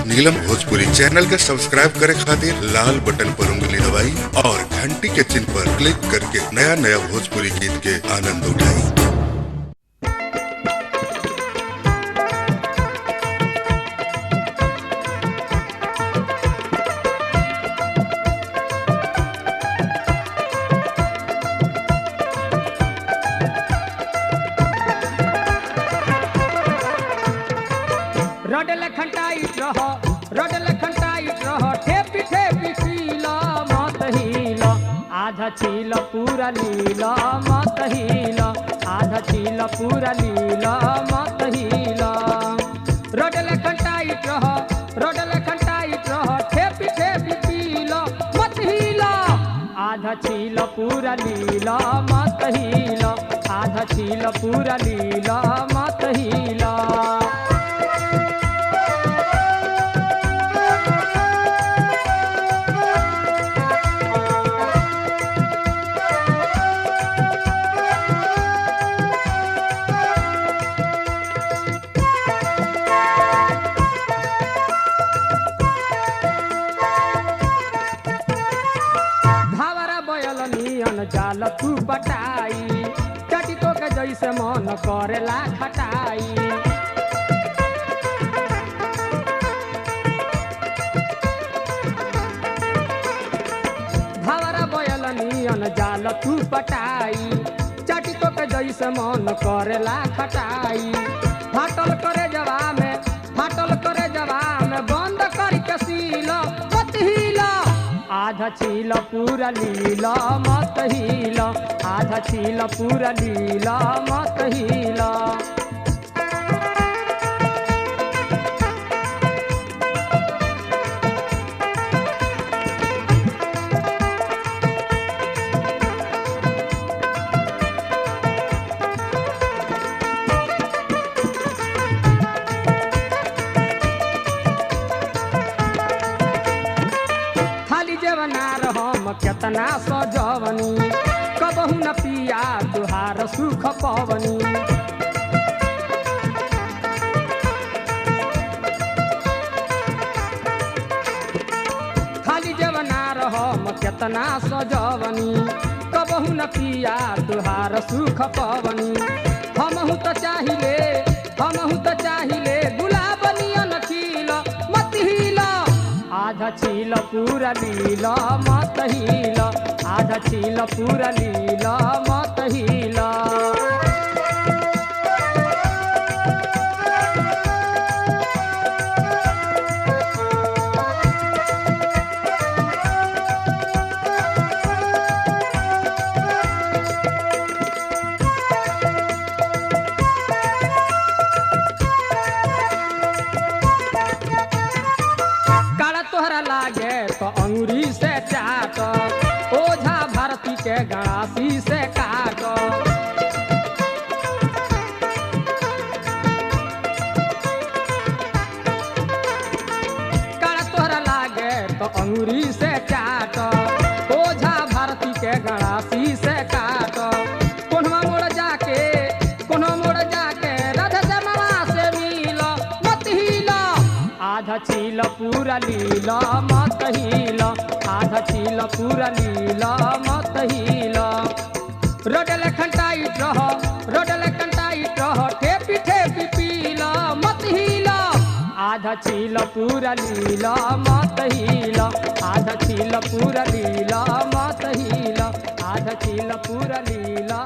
नीलम Bhojpuri channel के subscribe करे खातिर लाल बटन पर उंगली दबाई और घंटी के चिन्ह पर क्लिक करके नया नया भोजपुरी गीत के आनंद उठाई। रोडल खंटाइट रहो ठेपी ठेपी पीला मत हीला आधा छील पूरा लीला मत हीला आधा छील पूरा लीला मत हीला। रोडल खंटाइट रहो ठेपी ठेपी पीला मत हीला आधा छील पूरा लीला मत हीला आधा छील पूरा लीला मत हीला। जाल तू बटाई चटी तो के जैसे मन करेला खटाई। भवरा बयल नियन जाल तू बटाई चटी तो के जैसे मन करेला खटाई। फाटल करे जवा में बंद करके सीला मत हीला आधा छील पूरा लीला मत हीला आधा छील पूरा लीला मत हीला। केतना सजवनी कबहू न पिया तुहार सुख पवनी। खाली जवना रहम केतना सजवनी कबहू न पिया तुहार सुख पवनी। हमहू तो चाहिले गुलाब नियन खिल मत हीला आधा छील पूरा लीला मत हीला आधा छील पूरा लीला मत हीला। लागे तो अंगूरी से चाट ओझा भारती के गणासी से काट। काला तोहरा लागे तो अंगूरी से चाट ओझा भारती के गणासी से काट। कोन्हवा मोड़ जाके राधा से मामा से मिला मत हीला आधा छील पूरा लीला मत हीला आधा छील पूरा लीला मत हीला। रोडल खंटाइट रहो ठेपी ठेपी पीला मत हीला आधा छील पूरा लीला मत हीला आधा छील पूरा लीला मत हीला आधा छील पूरा लीला।